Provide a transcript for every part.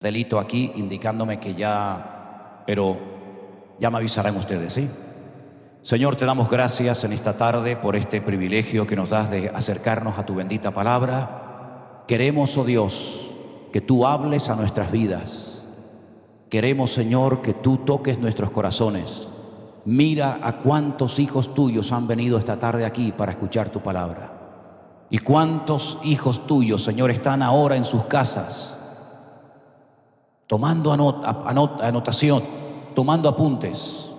Delito aquí indicándome que ya, pero ya me avisarán ustedes, ¿sí? Señor, te damos gracias en esta tarde por este privilegio que nos das de acercarnos a tu bendita palabra. Queremos, oh Dios, que tú hables a nuestras vidas. Queremos, Señor, que tú toques nuestros corazones. Mira a cuántos hijos tuyos han venido esta tarde aquí para escuchar tu palabra. Y cuántos hijos tuyos, Señor, están ahora en sus casas tomando anotación, tomando apuntes,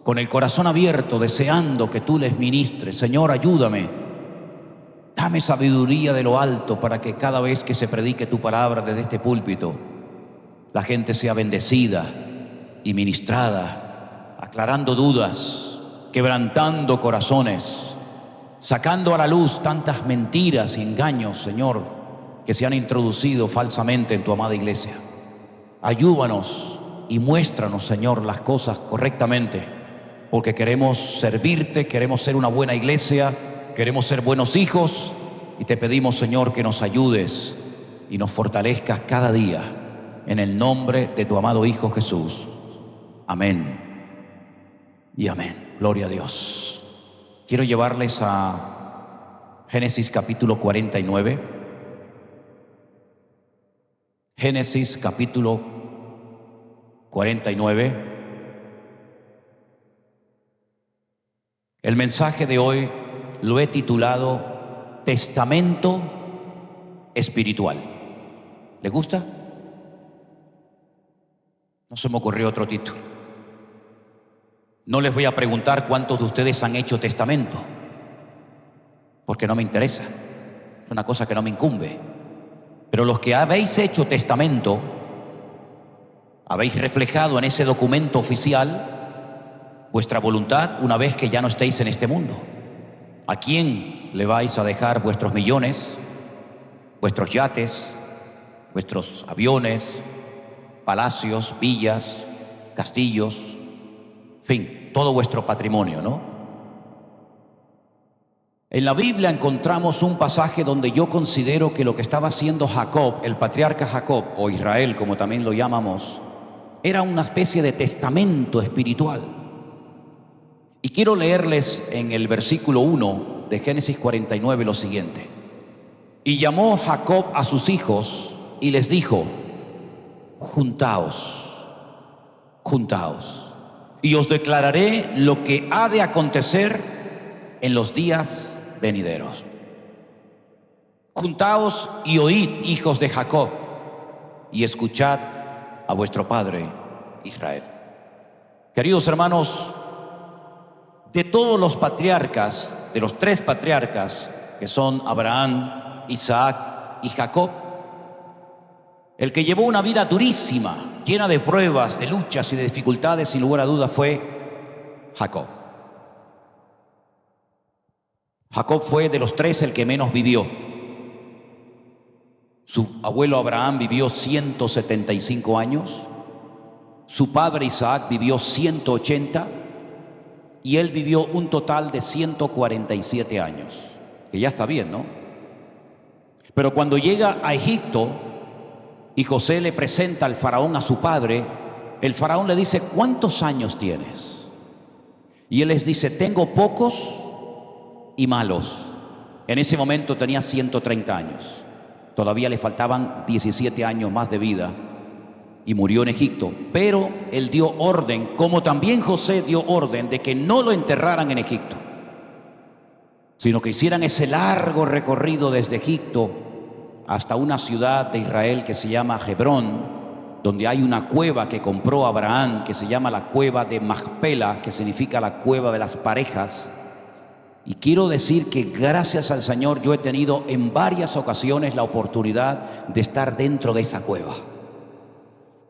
con el corazón abierto, deseando que tú les ministres. Señor, ayúdame. Dame sabiduría de lo alto para que cada vez que se predique tu palabra desde este púlpito, la gente sea bendecida y ministrada, aclarando dudas, quebrantando corazones, sacando a la luz tantas mentiras y engaños, Señor, que se han introducido falsamente en tu amada iglesia. Ayúdanos y muéstranos, Señor, las cosas correctamente, porque queremos servirte, queremos ser una buena iglesia, queremos ser buenos hijos, y te pedimos, Señor, que nos ayudes y nos fortalezcas cada día, en el nombre de tu amado Hijo Jesús. Amén y amén. Gloria a Dios. Quiero llevarles a Génesis capítulo 49. Génesis capítulo 49. El mensaje de hoy lo he titulado Testamento Espiritual. ¿Les gusta? No se me ocurrió otro título. No les voy a preguntar cuántos de ustedes han hecho testamento, porque no me interesa. Es una cosa que no me incumbe. Pero los que habéis hecho testamento, habéis reflejado en ese documento oficial vuestra voluntad una vez que ya no estéis en este mundo. ¿A quién le vais a dejar vuestros millones, vuestros yates, vuestros aviones, palacios, villas, castillos, en fin, todo vuestro patrimonio, ¿no? En la Biblia encontramos un pasaje donde yo considero que lo que estaba haciendo Jacob, el patriarca Jacob, o Israel como también lo llamamos, era una especie de testamento espiritual. Y quiero leerles en el versículo 1 de Génesis 49 lo siguiente. Y llamó Jacob a sus hijos y les dijo: juntaos, juntaos, y os declararé lo que ha de acontecer en los días venideros. Juntaos y oíd, hijos de Jacob, y escuchad a vuestro padre Israel. Queridos hermanos, de todos los patriarcas, de los tres patriarcas que son Abraham, Isaac y Jacob, el que llevó una vida durísima, llena de pruebas, de luchas y de dificultades, sin lugar a duda fue Jacob. Jacob fue de los tres el que menos vivió. Su abuelo Abraham vivió 175 años, su padre Isaac vivió 180 y él vivió un total de 147 años, que ya está bien, ¿no? Pero cuando llega a Egipto y José le presenta al faraón a su padre, el faraón le dice: ¿cuántos años tienes? Y él les dice: tengo pocos y malos. En ese momento tenía 130 años. Todavía le faltaban 17 años más de vida y murió en Egipto. Pero él dio orden, como también José dio orden, de que no lo enterraran en Egipto, sino que hicieran ese largo recorrido desde Egipto hasta una ciudad de Israel que se llama Hebrón, donde hay una cueva que compró Abraham, que se llama la cueva de Macpela, que significa la cueva de las parejas. Y quiero decir que gracias al Señor yo he tenido en varias ocasiones la oportunidad de estar dentro de esa cueva.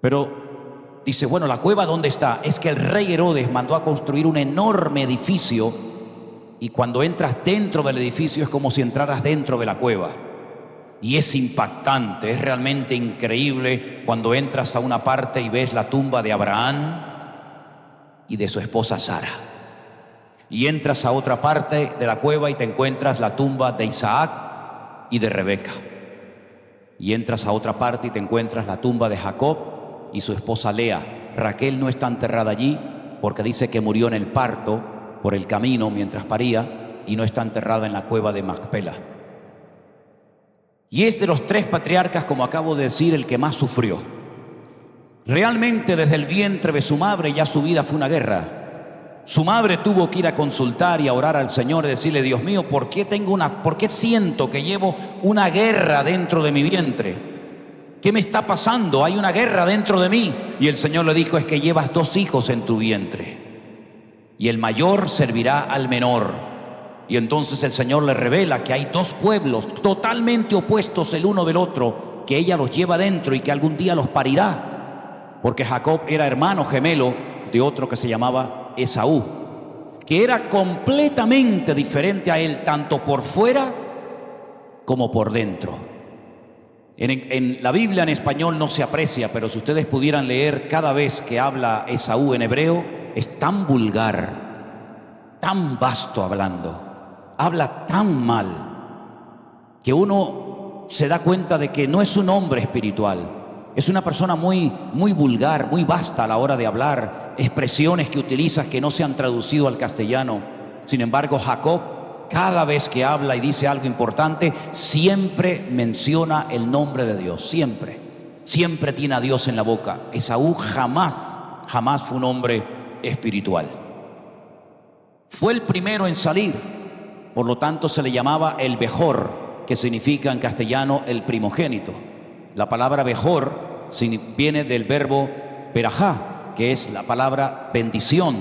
Pero dice, bueno, ¿la cueva dónde está? Es que el rey Herodes mandó a construir un enorme edificio y cuando entras dentro del edificio es como si entraras dentro de la cueva. Y es impactante, es realmente increíble cuando entras a una parte y ves la tumba de Abraham y de su esposa Sara. Y entras a otra parte de la cueva y te encuentras la tumba de Isaac y de Rebeca. y entras a otra parte y te encuentras la tumba de Jacob y su esposa Lea. Raquel no está enterrada allí porque dice que murió en el parto por el camino mientras paría y no está enterrada en la cueva de Macpela. Y es de los tres patriarcas, como acabo de decir, el que más sufrió. Realmente desde el vientre de su madre ya su vida fue una guerra. Su madre tuvo que ir a consultar y a orar al Señor y decirle: Dios mío, ¿por qué siento que llevo una guerra dentro de mi vientre? ¿Qué me está pasando? Hay una guerra dentro de mí. Y el Señor le dijo: es que llevas 2 hijos en tu vientre y el mayor servirá al menor. Y entonces el Señor le revela que hay 2 pueblos totalmente opuestos el uno del otro, que ella los lleva dentro y que algún día los parirá, porque Jacob era hermano gemelo de otro que se llamaba Esaú, que era completamente diferente a él, tanto por fuera como por dentro. En la Biblia en español no se aprecia, pero si ustedes pudieran leer cada vez que habla Esaú en hebreo, es tan vulgar, tan vasto hablando, habla tan mal, que uno se da cuenta de que no es un hombre espiritual. Es una persona muy vulgar, muy vasta a la hora de hablar, expresiones que utiliza que no se han traducido al castellano. Sin embargo, Jacob, cada vez que habla y dice algo importante, siempre menciona el nombre de Dios, siempre tiene a Dios en la boca. Esaú jamás fue un hombre espiritual. Fue el primero en salir, por lo tanto se le llamaba el Bejor, que significa en castellano el primogénito. La palabra Bejor viene del verbo berajá, que es la palabra bendición.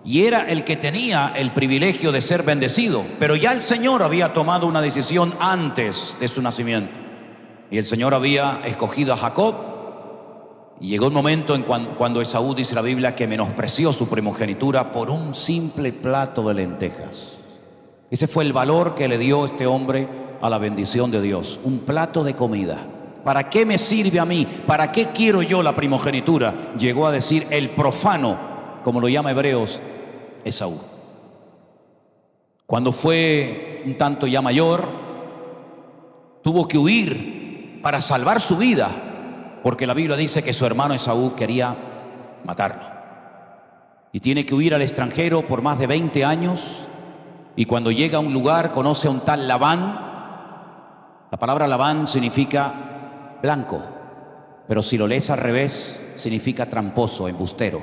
Y era el que tenía el privilegio de ser bendecido, pero ya el Señor había tomado una decisión antes de su nacimiento. Y el Señor había escogido a Jacob, y llegó un momento cuando Esaú, dice la Biblia, que menospreció su primogenitura por un simple plato de lentejas. Ese fue el valor que le dio este hombre a la bendición de Dios, un plato de comida. ¿Para qué me sirve a mí? ¿Para qué quiero yo la primogenitura? Llegó a decir el profano, como lo llama Hebreos, Esaú. Cuando fue un tanto ya mayor, tuvo que huir para salvar su vida, porque la Biblia dice que su hermano Esaú quería matarlo. Y tiene que huir al extranjero por más de 20 años, y cuando llega a un lugar conoce a un tal Labán. La palabra Labán significa blanco, pero si lo lees al revés, significa tramposo, embustero.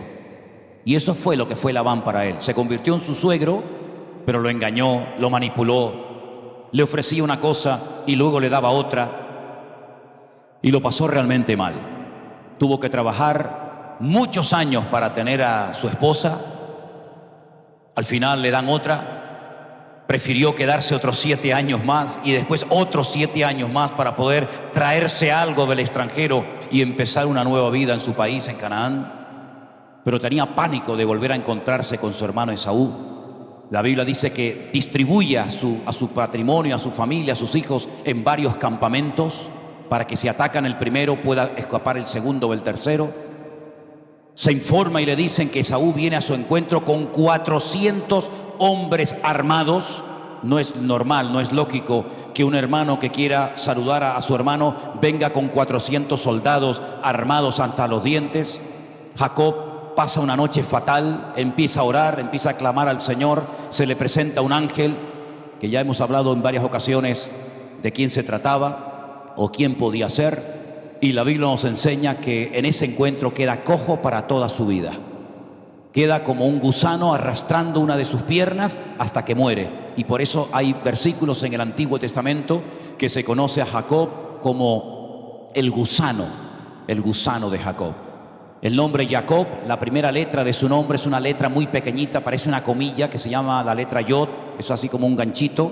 Y eso fue lo que fue Labán para él. Se convirtió en su suegro, pero lo engañó, lo manipuló, le ofrecía una cosa y luego le daba otra, y lo pasó realmente mal. Tuvo que trabajar muchos años para tener a su esposa. Al final le dan otra. Prefirió quedarse otros 7 años más y después otros 7 años más para poder traerse algo del extranjero y empezar una nueva vida en su país, en Canaán. Pero tenía pánico de volver a encontrarse con su hermano Esaú. La Biblia dice que distribuye a su patrimonio, a su familia, a sus hijos en varios campamentos para que si atacan el primero pueda escapar el segundo o el tercero. Se informa y le dicen que Esaú viene a su encuentro con 400 hombres armados. No es normal, no es lógico que un hermano que quiera saludar a su hermano venga con 400 soldados armados hasta los dientes. Jacob pasa una noche fatal, empieza a orar, empieza a clamar al Señor, se le presenta un ángel, que ya hemos hablado en varias ocasiones de quién se trataba o quién podía ser. Y la Biblia nos enseña que en ese encuentro queda cojo para toda su vida. Queda como un gusano arrastrando una de sus piernas hasta que muere. Y por eso hay versículos en el Antiguo Testamento que se conoce a Jacob como el gusano de Jacob. El nombre Jacob, la primera letra de su nombre es una letra muy pequeñita, parece una comilla que se llama la letra Yod, eso así como un ganchito,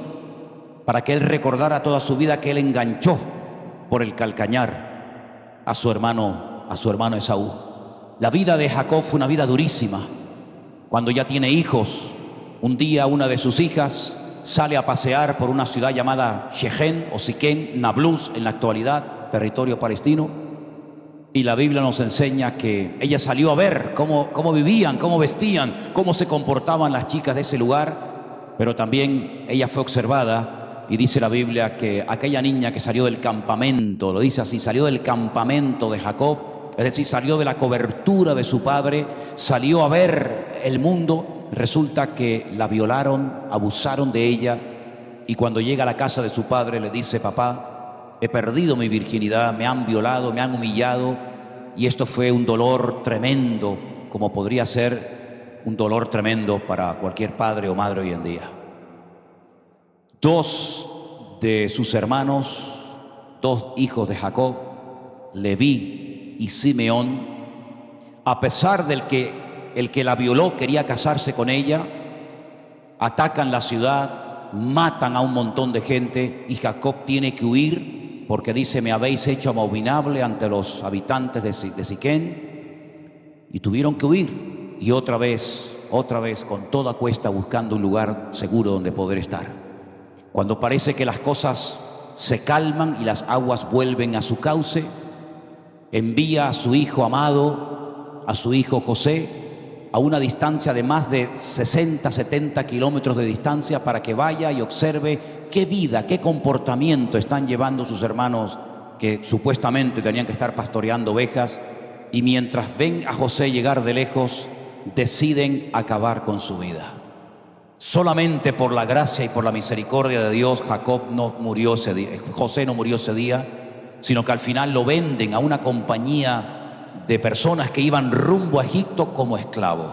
para que él recordara toda su vida que él enganchó por el calcañar a su hermano Esaú. La vida de Jacob fue una vida durísima. Cuando ya tiene hijos, un día una de sus hijas sale a pasear por una ciudad llamada Shechem o Siquén, Nablus en la actualidad, territorio palestino, y la Biblia nos enseña que ella salió a ver cómo vivían, cómo vestían, cómo se comportaban las chicas de ese lugar, pero también ella fue observada y dice la Biblia que aquella niña que salió del campamento, lo dice así, salió del campamento de Jacob, es decir, salió de la cobertura de su padre, salió a ver el mundo. Resulta que la violaron, abusaron de ella, y cuando llega a la casa de su padre le dice: papá, he perdido mi virginidad, me han violado, me han humillado, y esto fue un dolor tremendo, como podría ser un dolor tremendo para cualquier padre o madre hoy en día. Dos de sus hermanos, dos hijos de Jacob, Leví y Simeón, a pesar del que el que la violó quería casarse con ella, atacan la ciudad, matan a un montón de gente, y Jacob tiene que huir porque dice: me habéis hecho abominable ante los habitantes de Siquén, y tuvieron que huir, y otra vez, con toda cuesta buscando un lugar seguro donde poder estar. Cuando parece que las cosas se calman y las aguas vuelven a su cauce, envía a su hijo amado, a su hijo José, a una distancia de más de 60, 70 kilómetros de distancia, para que vaya y observe qué vida, qué comportamiento están llevando sus hermanos que supuestamente tenían que estar pastoreando ovejas, y mientras ven a José llegar de lejos, deciden acabar con su vida. Solamente por la gracia y por la misericordia de Dios, Jacob no murió ese día, José no murió ese día, sino que al final lo venden a una compañía de personas que iban rumbo a Egipto como esclavo,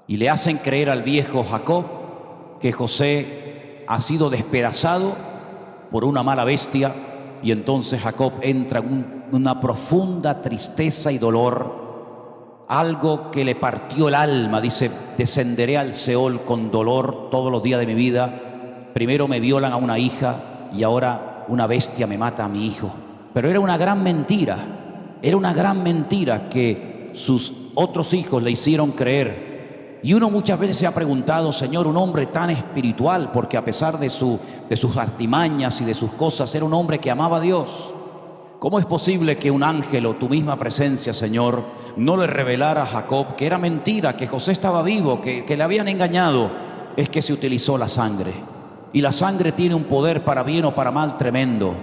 y le hacen creer al viejo Jacob que José ha sido despedazado por una mala bestia, y entonces Jacob entra en una profunda tristeza y dolor, algo que le partió el alma. Dice: descenderé al Seol con dolor todos los días de mi vida, primero me violan a una hija y ahora una bestia me mata a mi hijo. Pero era una gran mentira. Era una gran mentira que sus otros hijos le hicieron creer. Y uno muchas veces se ha preguntado: Señor, un hombre tan espiritual, porque a pesar de sus artimañas y de sus cosas, era un hombre que amaba a Dios. ¿Cómo es posible que un ángel o tu misma presencia, Señor, no le revelara a Jacob que era mentira, que José estaba vivo, que le habían engañado? Es que se utilizó la sangre. Y la sangre tiene un poder para bien o para mal tremendo.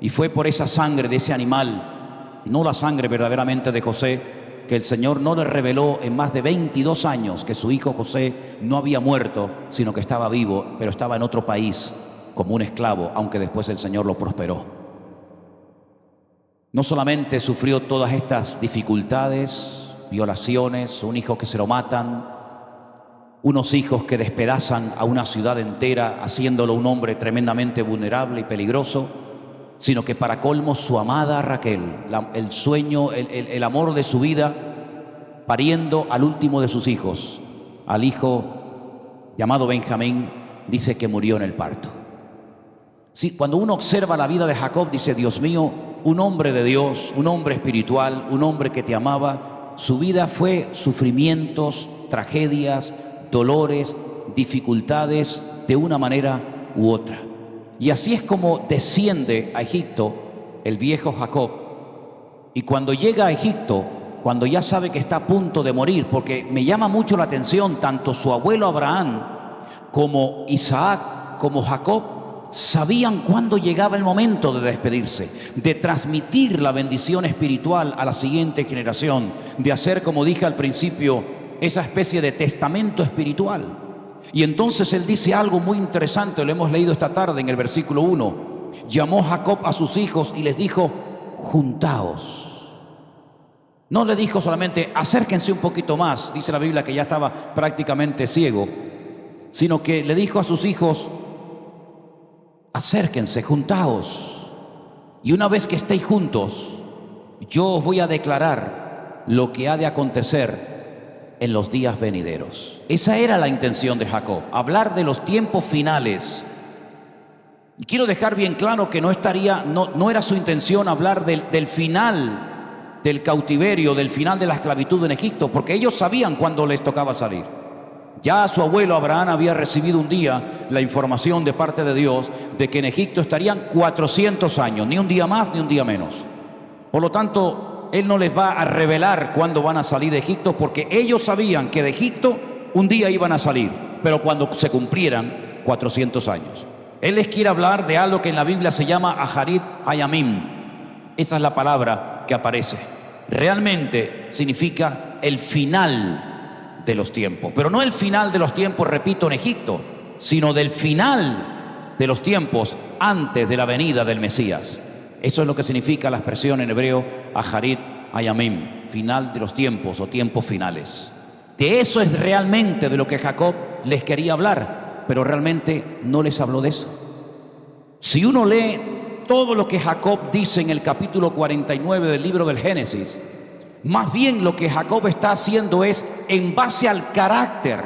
Y fue por esa sangre de ese animal, no la sangre verdaderamente de José, que el Señor no le reveló en más de 22 años que su hijo José no había muerto, sino que estaba vivo, pero estaba en otro país como un esclavo, aunque después el Señor lo prosperó. No solamente sufrió todas estas dificultades, violaciones, un hijo que se lo matan, unos hijos que despedazan a una ciudad entera, haciéndolo un hombre tremendamente vulnerable y peligroso, sino que para colmo su amada Raquel, el sueño, el amor de su vida, pariendo al último de sus hijos, al hijo llamado Benjamín, dice que murió en el parto. Sí, cuando uno observa la vida de Jacob, dice: Dios mío, un hombre de Dios, un hombre espiritual, un hombre que te amaba, su vida fue sufrimientos, tragedias, dolores, dificultades, de una manera u otra. Y así es como desciende a Egipto el viejo Jacob. Y cuando llega a Egipto, cuando ya sabe que está a punto de morir, porque me llama mucho la atención, tanto su abuelo Abraham como Isaac como Jacob sabían cuándo llegaba el momento de despedirse, de transmitir la bendición espiritual a la siguiente generación, de hacer, como dije al principio, esa especie de testamento espiritual. Y entonces él dice algo muy interesante, lo hemos leído esta tarde en el versículo 1. Llamó Jacob a sus hijos y les dijo: juntaos. No le dijo solamente: acérquense un poquito más, dice la Biblia que ya estaba prácticamente ciego, sino que le dijo a sus hijos: acérquense, juntaos, y una vez que estéis juntos, yo os voy a declarar lo que ha de acontecer en los días venideros. Esa era la intención de Jacob, hablar de los tiempos finales. Y quiero dejar bien claro que no era su intención hablar del final del cautiverio, del final de la esclavitud en Egipto, porque ellos sabían cuándo les tocaba salir. Ya su abuelo Abraham había recibido un día la información de parte de Dios de que en Egipto estarían 400 años, ni un día más ni un día menos. Por lo tanto, él no les va a revelar cuándo van a salir de Egipto, porque ellos sabían que de Egipto un día iban a salir, pero cuando se cumplieran 400 años. Él les quiere hablar de algo que en la Biblia se llama Aharit Hayamim. Esa es la palabra que aparece. Realmente significa el final de los tiempos. Pero no el final de los tiempos, repito, en Egipto, sino del final de los tiempos antes de la venida del Mesías. Eso es lo que significa la expresión en hebreo Aharit Hayamim, final de los tiempos o tiempos finales. De eso es realmente de lo que Jacob les quería hablar, pero realmente no les habló de eso. Si uno lee todo lo que Jacob dice en el capítulo 49 del libro del Génesis, más bien lo que Jacob está haciendo es, en base al carácter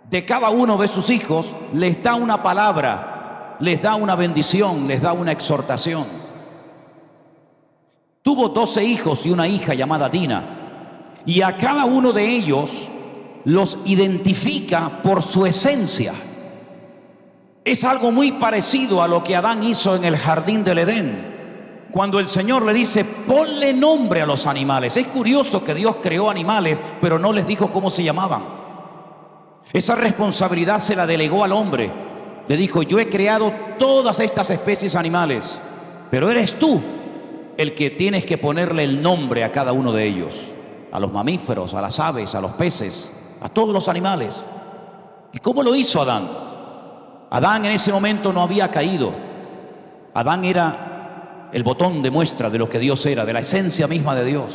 de cada uno de sus hijos, les da una palabra, les da una bendición, les da una exhortación. Tuvo 12 hijos y una hija llamada Dina, y a cada uno de ellos los identifica por su esencia. Es algo muy parecido a lo que Adán hizo en el jardín del Edén, cuando el Señor le dice, ponle nombre a los animales. Es curioso que Dios creó animales, pero no les dijo cómo se llamaban. Esa responsabilidad se la delegó al hombre. Le dijo, yo he creado todas estas especies animales, pero eres tú el que tienes que ponerle el nombre a cada uno de ellos. A los mamíferos, a las aves, a los peces, a todos los animales. ¿Y cómo lo hizo Adán? Adán en ese momento no había caído. Adán era el botón de muestra de lo que Dios era, de la esencia misma de Dios.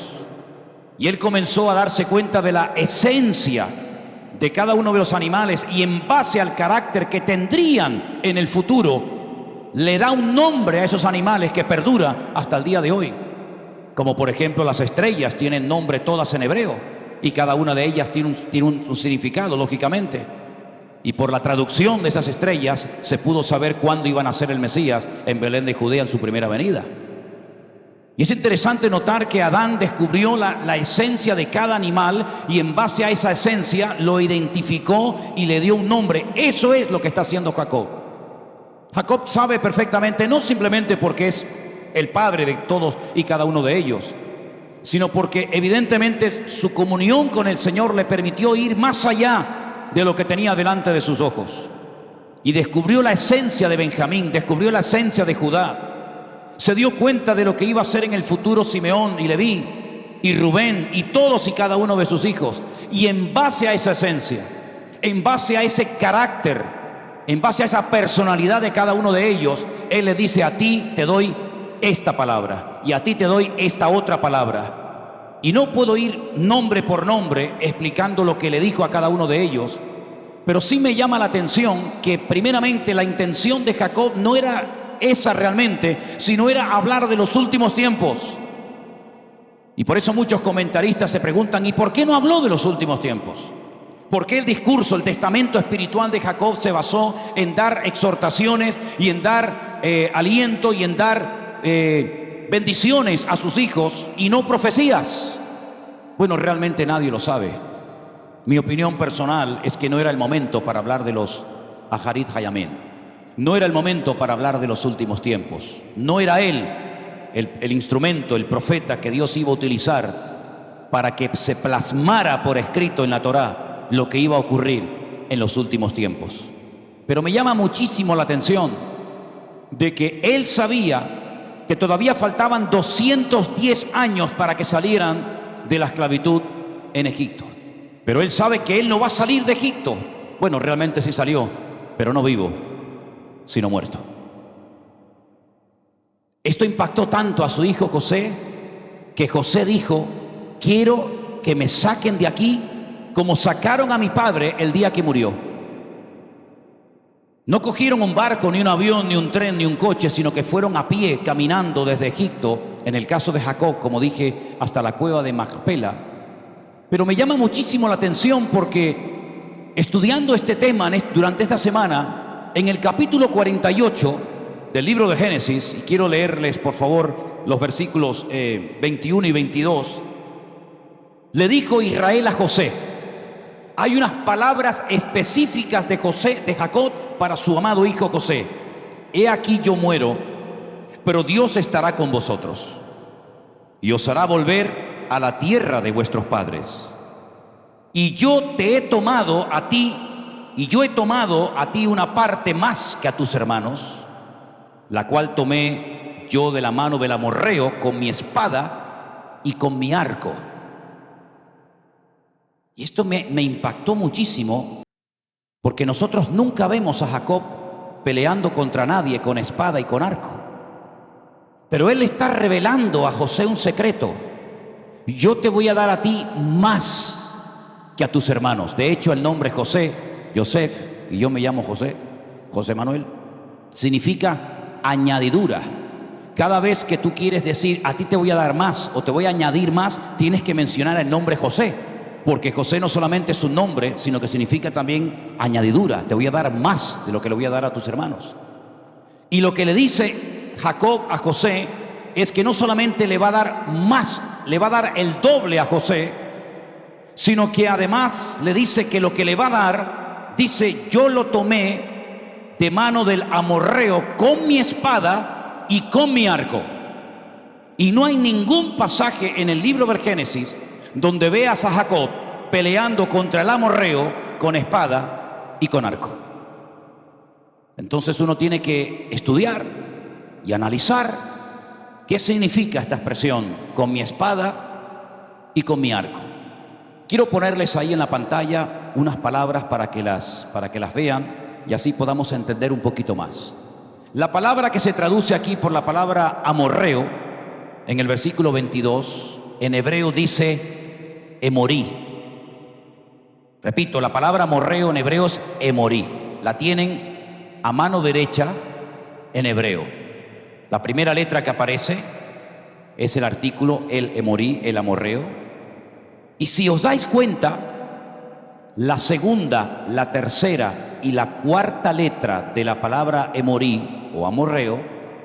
Y él comenzó a darse cuenta de la esencia de cada uno de los animales, y en base al carácter que tendrían en el futuro, le da un nombre a esos animales que perdura hasta el día de hoy. Como por ejemplo las estrellas tienen nombre todas en hebreo, y cada una de ellas tiene un significado, lógicamente. Y por la traducción de esas estrellas se pudo saber cuándo iba a nacer el Mesías en Belén de Judea en su primera venida. Y es interesante notar que Adán descubrió la esencia de cada animal, y en base a esa esencia lo identificó y le dio un nombre. Eso es lo que está haciendo Jacob. Jacob sabe perfectamente, no simplemente porque es el padre de todos y cada uno de ellos, sino porque evidentemente su comunión con el Señor le permitió ir más allá de lo que tenía delante de sus ojos, y descubrió la esencia de Benjamín, descubrió la esencia de Judá. Se dio cuenta de lo que iba a ser en el futuro Simeón y Leví y Rubén y todos y cada uno de sus hijos. Y en base a esa esencia, en base a ese carácter, en base a esa personalidad de cada uno de ellos, Él le dice, a ti te doy esta palabra y a ti te doy esta otra palabra. Y no puedo ir nombre por nombre explicando lo que le dijo a cada uno de ellos, pero sí me llama la atención que primeramente la intención de Jacob no era esa realmente, sino era hablar de los últimos tiempos. Y por eso muchos comentaristas se preguntan, ¿y por qué no habló de los últimos tiempos? ¿Por qué el discurso, el testamento espiritual de Jacob se basó en dar exhortaciones y en dar aliento y en dar bendiciones a sus hijos y no profecías? Bueno, realmente nadie lo sabe. Mi opinión personal es que no era el momento para hablar de los Aharit Hayamim. No era el momento para hablar de los últimos tiempos. No era él el instrumento, el profeta que Dios iba a utilizar para que se plasmara por escrito en la Torá lo que iba a ocurrir en los últimos tiempos. Pero me llama muchísimo la atención de que él sabía que todavía faltaban 210 años para que salieran de la esclavitud en Egipto. Pero él sabe que él no va a salir de Egipto. Bueno, realmente sí salió, pero no vivo, sino muerto. Esto impactó tanto a su hijo José, que José dijo, quiero que me saquen de aquí como sacaron a mi padre el día que murió. No cogieron un barco, ni un avión, ni un tren, ni un coche, sino que fueron a pie, caminando desde Egipto, en el caso de Jacob, como dije, hasta la cueva de Macpela. Pero me llama muchísimo la atención porque estudiando este tema durante esta semana, en el capítulo 48 del libro de Génesis, y quiero leerles por favor los versículos 21 y 22, le dijo Israel a José, hay unas palabras específicas de Jacob para su amado hijo José. He aquí yo muero, pero Dios estará con vosotros y os hará volver a la tierra de vuestros padres. Y yo te he tomado a ti y yo he tomado a ti una parte más que a tus hermanos, la cual tomé yo de la mano del amorreo con mi espada y con mi arco. Y esto me impactó muchísimo, porque nosotros nunca vemos a Jacob peleando contra nadie con espada y con arco. Pero él está revelando a José un secreto. Yo te voy a dar a ti más que a tus hermanos. De hecho, el nombre José, Yosef, y yo me llamo José, José Manuel, significa añadidura. Cada vez que tú quieres decir, a ti te voy a dar más o te voy a añadir más, tienes que mencionar el nombre José, porque José no solamente es un nombre, sino que significa también añadidura. Te voy a dar más de lo que le voy a dar a tus hermanos. Y lo que le dice Jacob a José es que no solamente le va a dar más, le va a dar el doble a José, sino que además le dice que lo que le va a dar, dice, yo lo tomé de mano del amorreo con mi espada y con mi arco. Y no hay ningún pasaje en el libro del Génesis donde veas a Jacob peleando contra el amorreo con espada y con arco. Entonces uno tiene que estudiar y analizar qué significa esta expresión, con mi espada y con mi arco. Quiero ponerles ahí en la pantalla unas palabras para que las vean y así podamos entender un poquito más. La palabra que se traduce aquí por la palabra amorreo, en el versículo 22, en hebreo dice Emorí. Repito, la palabra amorreo en hebreo es Emorí. La tienen a mano derecha en hebreo. La primera letra que aparece es el artículo, el Emorí, el amorreo. Y si os dais cuenta, la segunda, la tercera y la cuarta letra de la palabra Emorí o amorreo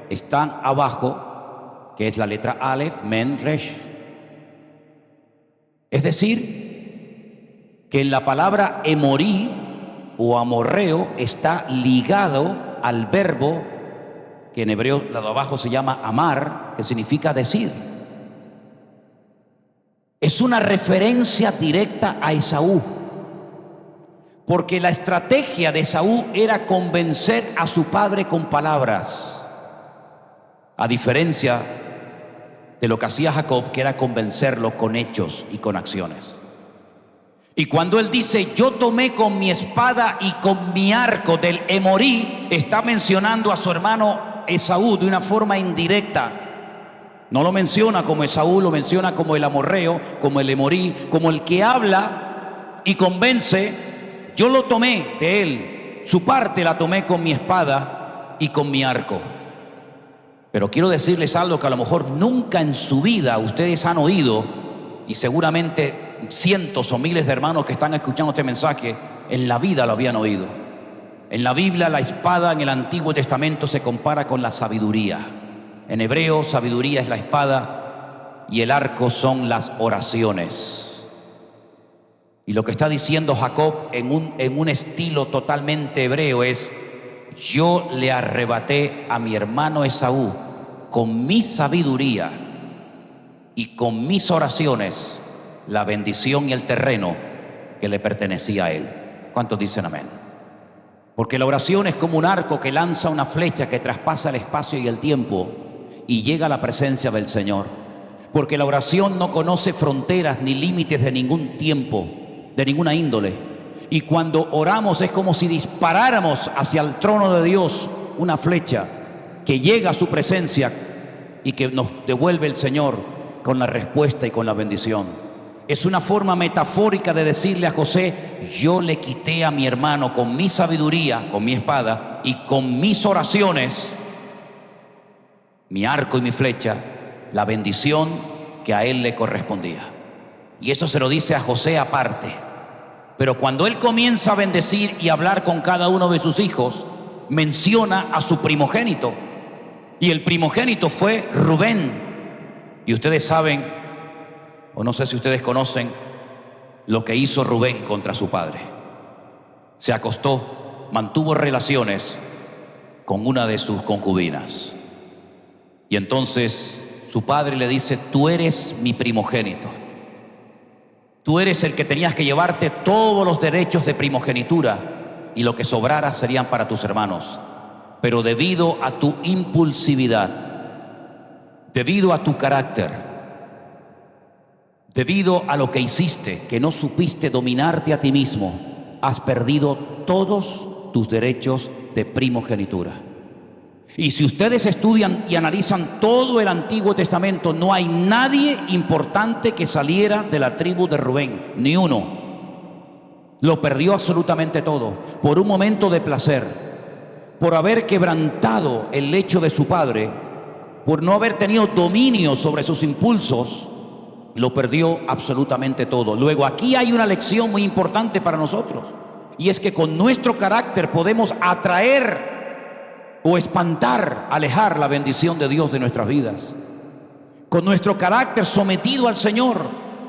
están abajo, que es la letra Aleph, Men, Resh. Es decir, que en la palabra Emorí o amorreo está ligado al verbo que en hebreo lado abajo se llama amar, que significa decir. Es una referencia directa a Esaú, porque la estrategia de Esaú era convencer a su padre con palabras, a diferencia de lo que hacía Jacob, que era convencerlo con hechos y con acciones. Y cuando él dice, yo tomé con mi espada y con mi arco del Emorí, está mencionando a su hermano Esaú de una forma indirecta. No lo menciona como Esaú, lo menciona como el amorreo, como el Emorí, como el que habla y convence. Yo lo tomé de él, su parte la tomé con mi espada y con mi arco. Pero quiero decirles algo que a lo mejor nunca en su vida ustedes han oído, y seguramente cientos o miles de hermanos que están escuchando este mensaje en la vida lo habían oído. En la Biblia la espada en el Antiguo Testamento se compara con la sabiduría. En hebreo sabiduría es la espada y el arco son las oraciones. Y lo que está diciendo Jacob en un estilo totalmente hebreo es: yo le arrebaté a mi hermano Esaú con mi sabiduría y con mis oraciones la bendición y el terreno que le pertenecía a él. ¿Cuántos dicen amén? Porque la oración es como un arco que lanza una flecha que traspasa el espacio y el tiempo y llega a la presencia del Señor. Porque la oración no conoce fronteras ni límites de ningún tiempo, de ninguna índole. Y cuando oramos es como si disparáramos hacia el trono de Dios una flecha que llega a su presencia y que nos devuelve el Señor con la respuesta y con la bendición. Es una forma metafórica de decirle a José: yo le quité a mi hermano con mi sabiduría, con mi espada y con mis oraciones, mi arco y mi flecha, la bendición que a él le correspondía. Y eso se lo dice a José aparte. Pero cuando él comienza a bendecir y hablar con cada uno de sus hijos, menciona a su primogénito. Y el primogénito fue Rubén. Y ustedes saben, o no sé si ustedes conocen, lo que hizo Rubén contra su padre. Se acostó, mantuvo relaciones con una de sus concubinas. Y entonces su padre le dice: tú eres mi primogénito. Tú eres el que tenías que llevarte todos los derechos de primogenitura. y lo que sobrara serían para tus hermanos. Pero debido a tu impulsividad, debido a tu carácter, debido a lo que hiciste, que no supiste dominarte a ti mismo, has perdido todos tus derechos de primogenitura. Y si ustedes estudian y analizan todo el Antiguo Testamento, no hay nadie importante que saliera de la tribu de Rubén, ni uno. Lo perdió absolutamente todo, por un momento de placer, por haber quebrantado el lecho de su padre, por no haber tenido dominio sobre sus impulsos, lo perdió absolutamente todo. Luego aquí hay una lección muy importante para nosotros, y es que con nuestro carácter podemos atraer o espantar, alejar la bendición de Dios de nuestras vidas. Con nuestro carácter sometido al Señor,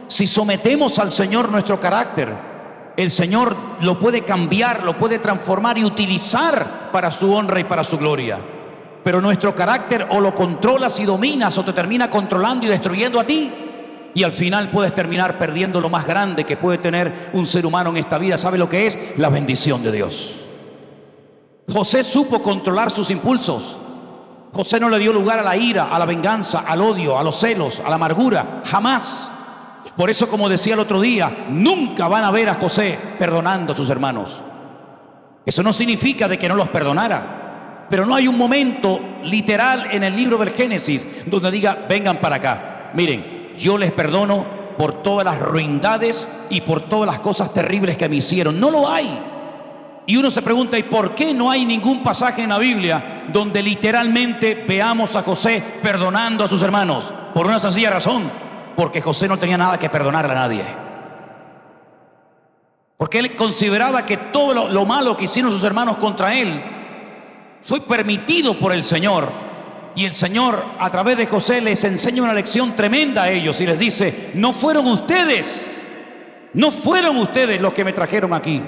si sometemos al Señor nuestro carácter, el Señor lo puede cambiar, lo puede transformar y utilizar para su honra y para su gloria. Pero nuestro carácter o lo controlas y dominas, o te termina controlando y destruyendo a ti. Y al final puedes terminar perdiendo lo más grande que puede tener un ser humano en esta vida. ¿Sabe lo que es? La bendición de Dios. José supo controlar sus impulsos. José no le dio lugar a la ira, a la venganza, al odio, a los celos, a la amargura. Jamás. Por eso, como decía el otro día, nunca van a ver a José perdonando a sus hermanos. Eso no significa de que no los perdonara, pero no hay un momento literal en el libro del Génesis donde diga, vengan para acá, miren, yo les perdono por todas las ruindades y por todas las cosas terribles que me hicieron. No lo hay. Y uno se pregunta, ¿y por qué no hay ningún pasaje en la Biblia donde literalmente veamos a José perdonando a sus hermanos? Por una sencilla razón, porque José no tenía nada que perdonarle a nadie. Porque él consideraba que todo lo malo que hicieron sus hermanos contra él fue permitido por el Señor. Y el Señor, a través de José, les enseña una lección tremenda a ellos y les dice, no fueron ustedes los que me trajeron aquí.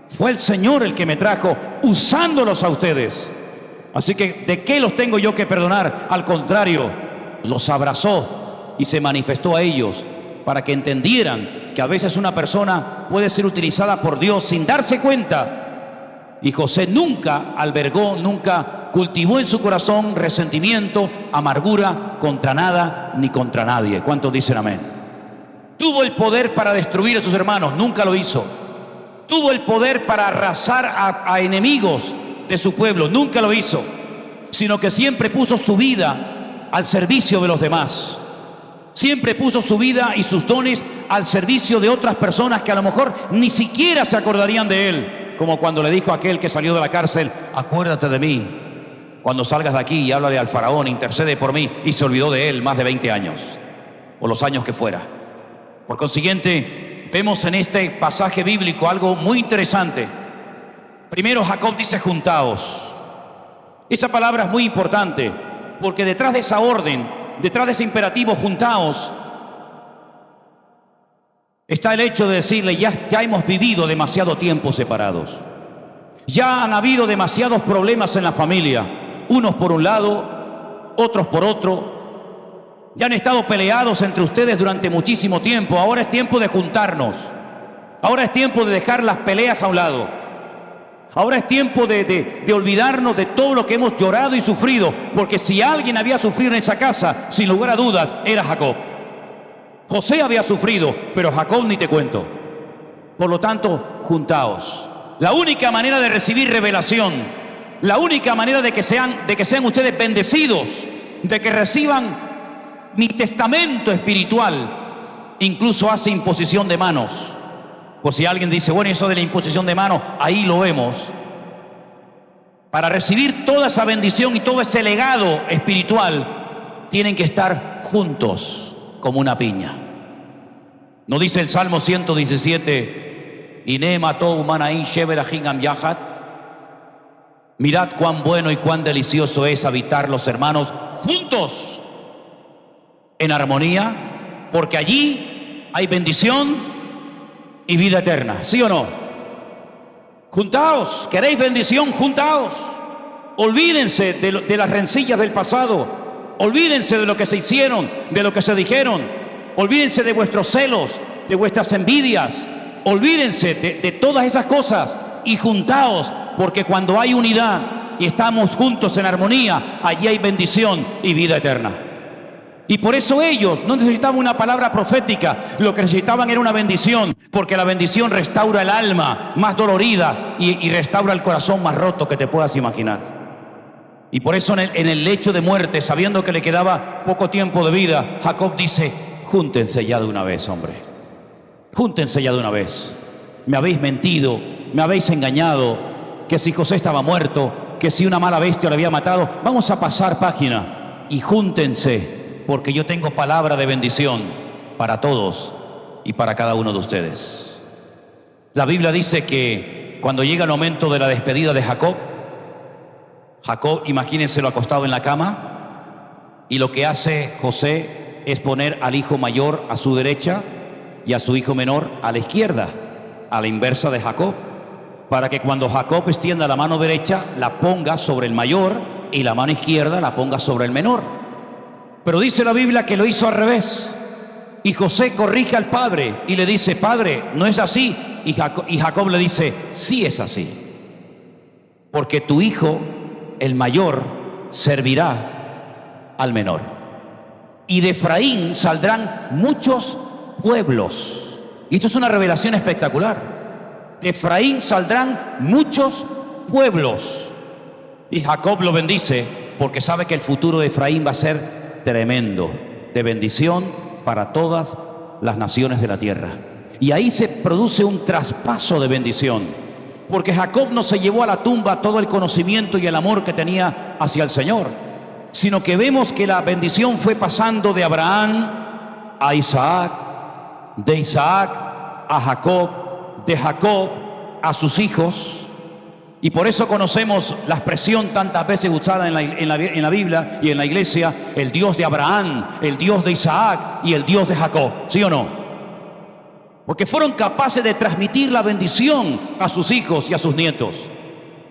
Fue el Señor el que me trajo usándolos a ustedes. Así que, ¿de qué los tengo yo que perdonar? Al contrario, los abrazó y se manifestó a ellos para que entendieran que a veces una persona puede ser utilizada por Dios sin darse cuenta. Y José nunca albergó, nunca cultivó en su corazón resentimiento, amargura contra nada ni contra nadie. ¿Cuántos dicen amén? Tuvo el poder para destruir a sus hermanos, nunca lo hizo. Tuvo el poder para arrasar a enemigos de su pueblo, nunca lo hizo, sino que siempre puso su vida al servicio de los demás. Siempre puso su vida y sus dones al servicio de otras personas que a lo mejor ni siquiera se acordarían de él, como cuando le dijo a aquel que salió de la cárcel, acuérdate de mí cuando salgas de aquí y háblale al faraón, intercede por mí, y se olvidó de él más de 20 años, o los años que fuera. Por consiguiente, vemos en este pasaje bíblico algo muy interesante. Primero, Jacob dice juntaos. Esa palabra es muy importante, porque detrás de esa orden, detrás de ese imperativo juntaos, está el hecho de decirle, ya hemos vivido demasiado tiempo separados. Ya han habido demasiados problemas en la familia, unos por un lado, otros por otro. Ya han estado peleados entre ustedes durante muchísimo tiempo. Ahora es tiempo de juntarnos. Ahora es tiempo de dejar las peleas a un lado. Ahora es tiempo de olvidarnos de todo lo que hemos llorado y sufrido. Porque si alguien había sufrido en esa casa, sin lugar a dudas, era Jacob. José había sufrido, pero Jacob ni te cuento. Por lo tanto, juntaos. La única manera de recibir revelación, la única manera de que sean ustedes bendecidos, de que reciban mi testamento espiritual, incluso hace imposición de manos. Por si alguien dice, bueno, eso de la imposición de manos, ahí lo vemos. Para recibir toda esa bendición y todo ese legado espiritual, tienen que estar juntos como una piña. ¿No dice el Salmo 117, Iné mató humanaí sheberajin am yahat? Mirad cuán bueno y cuán delicioso es habitar los hermanos juntos en armonía, porque allí hay bendición y vida eterna. ¿Sí o no? Juntaos. ¿Queréis bendición? Juntaos. Olvídense de las rencillas del pasado. Olvídense de lo que se hicieron, de lo que se dijeron. Olvídense de vuestros celos, de vuestras envidias. Olvídense de todas esas cosas y juntaos, porque cuando hay unidad y estamos juntos en armonía, allí hay bendición y vida eterna. Y por eso ellos no necesitaban una palabra profética, lo que necesitaban era una bendición, porque la bendición restaura el alma más dolorida y restaura el corazón más roto que te puedas imaginar. Y por eso en el lecho de muerte, sabiendo que le quedaba poco tiempo de vida, Jacob dice: júntense ya de una vez, hombre. Júntense ya de una vez. Me habéis mentido, me habéis engañado, que si José estaba muerto, que si una mala bestia lo había matado. Vamos a pasar página y júntense, porque yo tengo palabra de bendición para todos y para cada uno de ustedes. La Biblia dice que cuando llega el momento de la despedida de Jacob, imagínenselo acostado en la cama, y lo que hace José es poner al hijo mayor a su derecha y a su hijo menor a la izquierda, a la inversa de Jacob, para que cuando Jacob extienda la mano derecha la ponga sobre el mayor y la mano izquierda la ponga sobre el menor. Pero dice la Biblia que lo hizo al revés, y José corrige al padre y le dice: padre, no es así. Y Jacob le dice: sí es así, porque tu hijo, el mayor, servirá al menor. Y de Efraín saldrán muchos pueblos. Y esto es una revelación espectacular. De Efraín saldrán muchos pueblos. Y Jacob lo bendice porque sabe que el futuro de Efraín va a ser tremendo, de bendición para todas las naciones de la tierra. Y ahí se produce un traspaso de bendición, porque Jacob no se llevó a la tumba todo el conocimiento y el amor que tenía hacia el Señor, sino que vemos que la bendición fue pasando de Abraham a Isaac, de Isaac a Jacob, de Jacob a sus hijos. Y por eso conocemos la expresión tantas veces usada en la Biblia y en la iglesia: el Dios de Abraham, el Dios de Isaac y el Dios de Jacob. ¿Sí o no? Porque fueron capaces de transmitir la bendición a sus hijos y a sus nietos.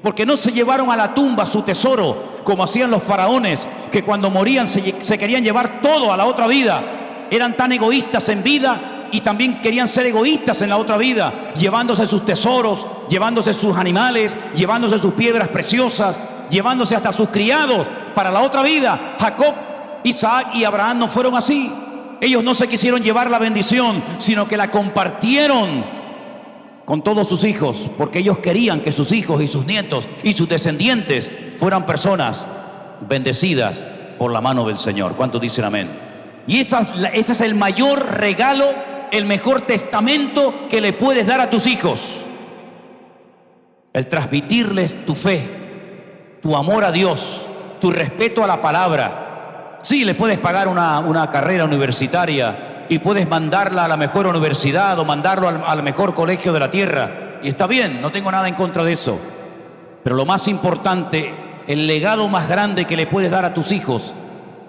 Porque no se llevaron a la tumba su tesoro, como hacían los faraones, que cuando morían se querían llevar todo a la otra vida. Eran tan egoístas en vida y también querían ser egoístas en la otra vida, llevándose sus tesoros, llevándose sus animales, llevándose sus piedras preciosas, llevándose hasta sus criados para la otra vida. Jacob, Isaac y Abraham no fueron así. Ellos no se quisieron llevar la bendición, sino que la compartieron con todos sus hijos, porque ellos querían que sus hijos y sus nietos y sus descendientes fueran personas bendecidas por la mano del Señor. ¿Cuántos dicen amén? Y ese es el mayor regalo, el mejor testamento que le puedes dar a tus hijos: el transmitirles tu fe, tu amor a Dios, tu respeto a la palabra. Sí, le puedes pagar una carrera universitaria y puedes mandarla a la mejor universidad o mandarlo al mejor colegio de la tierra, y está bien, no tengo nada en contra de eso. Pero lo más importante, el legado más grande que le puedes dar a tus hijos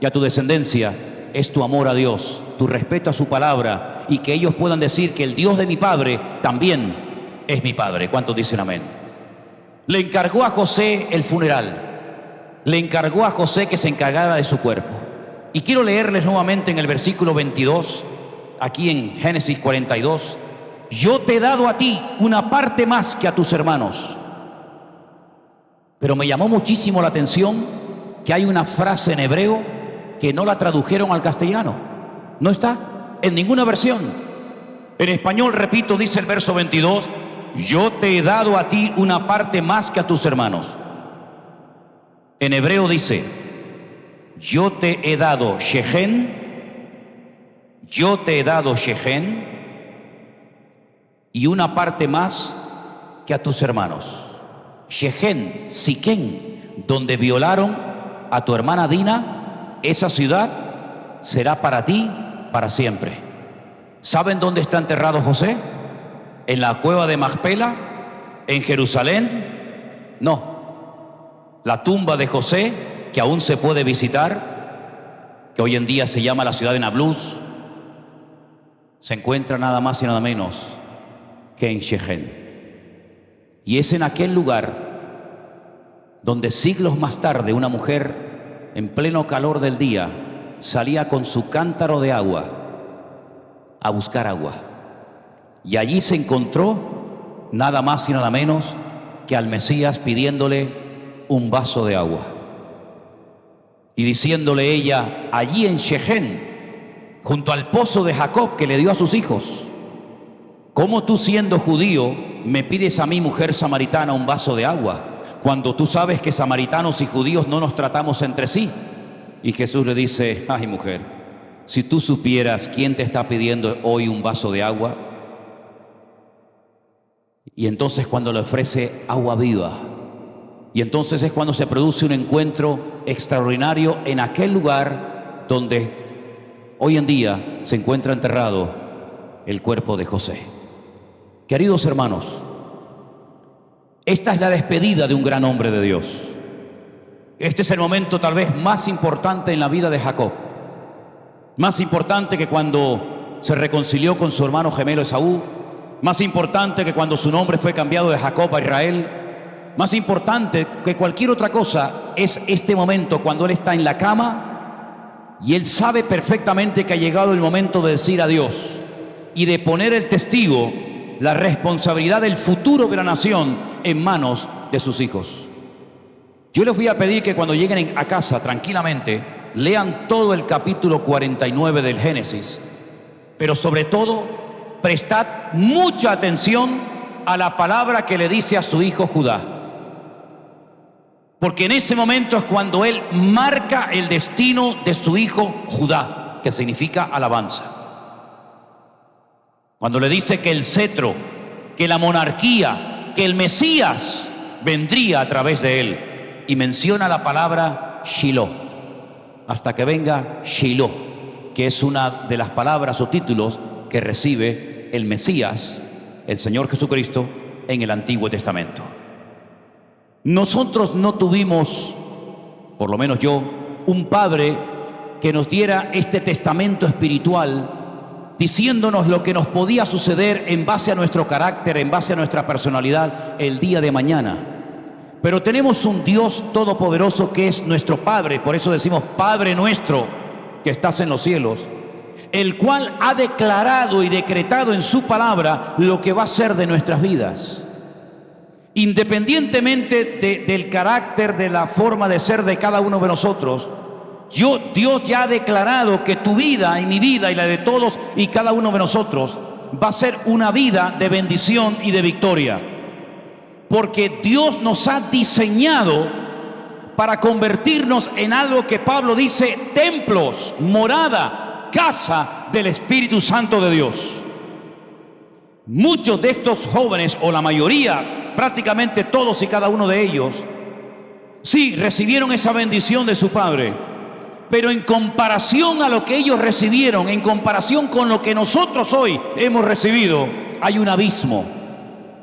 y a tu descendencia, es tu amor a Dios, tu respeto a su palabra, y que ellos puedan decir que el Dios de mi padre también es mi padre. ¿Cuántos dicen amén? Le encargó a José el funeral, le encargó a José que se encargara de su cuerpo. Y quiero leerles nuevamente en el versículo 22, aquí en Génesis 42: yo te he dado a ti una parte más que a tus hermanos. Pero me llamó muchísimo la atención que hay una frase en hebreo que no la tradujeron al castellano. No está en ninguna versión. En español, repito, dice el verso 22: yo te he dado a ti una parte más que a tus hermanos. En hebreo dice: yo te he dado Shechem, yo te he dado Shechem y una parte más que a tus hermanos. Shechem, Siquén, donde violaron a tu hermana Dina, esa ciudad será para ti para siempre. ¿Saben dónde está enterrado José? ¿En la cueva de Macpela? ¿En Jerusalén? No. La tumba de José, que aún se puede visitar, que hoy en día se llama la ciudad de Nablus, se encuentra nada más y nada menos que en Shechem. Y es en aquel lugar donde siglos más tarde una mujer, en pleno calor del día, salía con su cántaro de agua a buscar agua. Y allí se encontró nada más y nada menos que al Mesías pidiéndole un vaso de agua. Y diciéndole ella, allí en Shechem, junto al pozo de Jacob que le dio a sus hijos, ¿cómo tú siendo judío me pides a mí, mujer samaritana, un vaso de agua, cuando tú sabes que samaritanos y judíos no nos tratamos entre sí? Y Jesús le dice, ay mujer, si tú supieras quién te está pidiendo hoy un vaso de agua. Y entonces cuando le ofrece agua viva, y entonces es cuando se produce un encuentro extraordinario en aquel lugar donde hoy en día se encuentra enterrado el cuerpo de José. Queridos hermanos, esta es la despedida de un gran hombre de Dios. Este es el momento tal vez más importante en la vida de Jacob, más importante que cuando se reconcilió con su hermano gemelo Esaú, más importante que cuando su nombre fue cambiado de Jacob a Israel, más importante que cualquier otra cosa es este momento cuando él está en la cama y él sabe perfectamente que ha llegado el momento de decir adiós y de poner el testigo, la responsabilidad del futuro de la nación en manos de sus hijos. Yo les voy a pedir que cuando lleguen a casa tranquilamente lean todo el capítulo 49 del Génesis, pero sobre todo prestad mucha atención a la palabra que le dice a su hijo Judá. Porque en ese momento es cuando él marca el destino de su hijo Judá, que significa alabanza. Cuando le dice que el cetro, que la monarquía, que el Mesías vendría a través de él. Y menciona la palabra Shiloh, hasta que venga Shiloh, que es una de las palabras o títulos que recibe el Mesías, el Señor Jesucristo, en el Antiguo Testamento. Nosotros no tuvimos, por lo menos yo, un padre que nos diera este testamento espiritual diciéndonos lo que nos podía suceder en base a nuestro carácter, en base a nuestra personalidad el día de mañana. Pero tenemos un Dios todopoderoso que es nuestro Padre, por eso decimos Padre nuestro que estás en los cielos, el cual ha declarado y decretado en su palabra lo que va a ser de nuestras vidas. Independientemente del carácter, de la forma de ser de cada uno de nosotros, Dios ya ha declarado que tu vida y mi vida y la de todos y cada uno de nosotros va a ser una vida de bendición y de victoria. Porque Dios nos ha diseñado para convertirnos en algo que Pablo dice, templos, morada, casa del Espíritu Santo de Dios. Muchos de estos jóvenes, o la mayoría, prácticamente todos y cada uno de ellos, sí, recibieron esa bendición de su Padre, pero en comparación a lo que ellos recibieron, en comparación con lo que nosotros hoy hemos recibido, hay un abismo,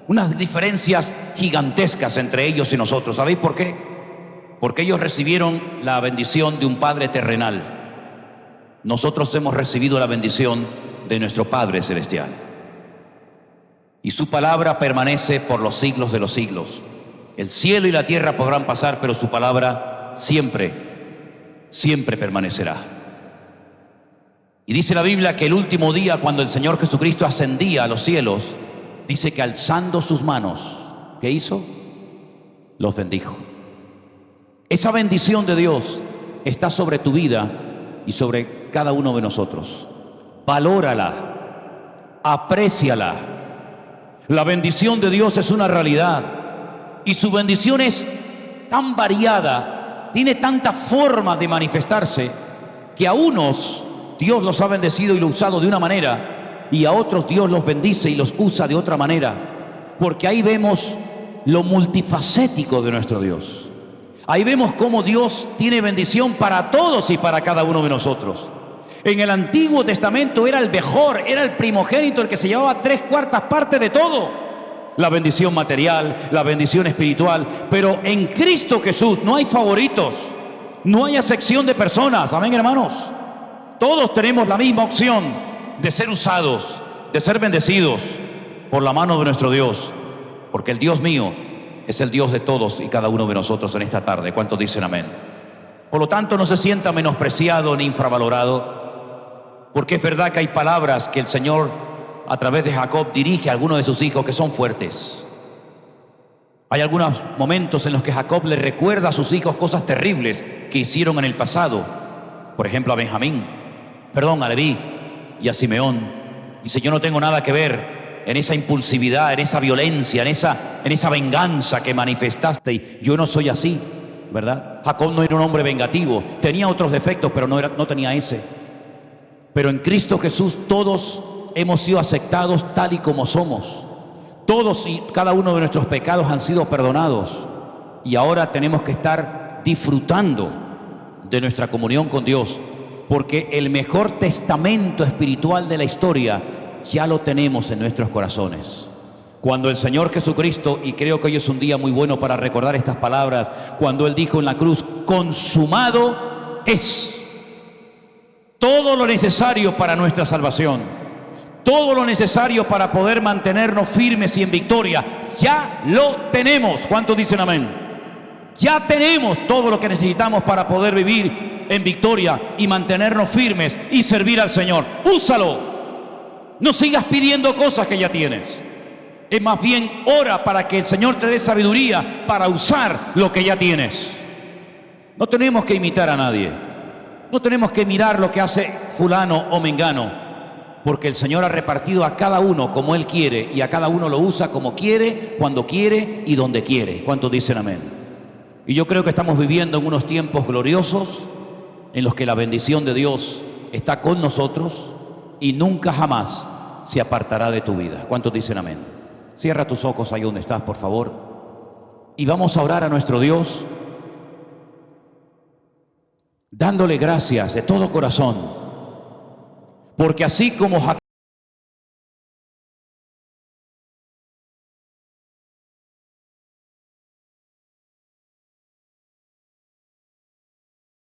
unas diferencias gigantescas entre ellos y nosotros. ¿Sabéis por qué? Porque ellos recibieron la bendición de un Padre terrenal. Nosotros hemos recibido la bendición de nuestro Padre celestial. Y su palabra permanece por los siglos de los siglos. El cielo y la tierra podrán pasar, pero su palabra siempre, siempre permanecerá. Y dice la Biblia que el último día, cuando el Señor Jesucristo ascendía a los cielos, dice que alzando sus manos, ¿qué hizo? Los bendijo. Esa bendición de Dios está sobre tu vida y sobre cada uno de nosotros. Valórala, apréciala. La bendición de Dios es una realidad y su bendición es tan variada, tiene tanta forma de manifestarse, que a unos Dios los ha bendecido y lo ha usado de una manera, y a otros Dios los bendice y los usa de otra manera, porque ahí vemos lo multifacético de nuestro Dios. Ahí vemos cómo Dios tiene bendición para todos y para cada uno de nosotros. En el Antiguo Testamento era el mejor, era el primogénito, el que se llevaba 3/4 partes de todo. La bendición material, la bendición espiritual. Pero en Cristo Jesús no hay favoritos, no hay acepción de personas. Amén, hermanos. Todos tenemos la misma opción de ser usados, de ser bendecidos por la mano de nuestro Dios. Porque el Dios mío es el Dios de todos y cada uno de nosotros en esta tarde. ¿Cuántos dicen amén? Por lo tanto, no se sienta menospreciado ni infravalorado. Porque es verdad que hay palabras que el Señor a través de Jacob dirige a algunos de sus hijos que son fuertes. Hay algunos momentos en los que Jacob le recuerda a sus hijos cosas terribles que hicieron en el pasado. Por ejemplo, a Leví y a Simeón. Dice, yo no tengo nada que ver en esa impulsividad, en esa violencia, en esa venganza que manifestaste. Yo no soy así, ¿verdad? Jacob no era un hombre vengativo. Tenía otros defectos, pero no tenía ese. Pero en Cristo Jesús todos hemos sido aceptados tal y como somos. Todos y cada uno de nuestros pecados han sido perdonados. Y ahora tenemos que estar disfrutando de nuestra comunión con Dios, porque el mejor testamento espiritual de la historia ya lo tenemos en nuestros corazones. Cuando el Señor Jesucristo, y creo que hoy es un día muy bueno para recordar estas palabras, cuando Él dijo en la cruz, consumado es. Todo lo necesario para nuestra salvación, todo lo necesario para poder mantenernos firmes y en victoria, ya lo tenemos. ¿Cuántos dicen amén? Ya tenemos todo lo que necesitamos para poder vivir en victoria y mantenernos firmes y servir al Señor. Úsalo. No sigas pidiendo cosas que ya tienes. Es más bien ora para que el Señor te dé sabiduría para usar lo que ya tienes. No tenemos que imitar a nadie. No tenemos que mirar lo que hace fulano o mengano, porque el Señor ha repartido a cada uno como Él quiere y a cada uno lo usa como quiere, cuando quiere y donde quiere. ¿Cuántos dicen amén? Y yo creo que estamos viviendo en unos tiempos gloriosos en los que la bendición de Dios está con nosotros y nunca jamás se apartará de tu vida. ¿Cuántos dicen amén? Cierra tus ojos ahí donde estás, por favor, y vamos a orar a nuestro Dios, dándole gracias de todo corazón, porque así como Jacob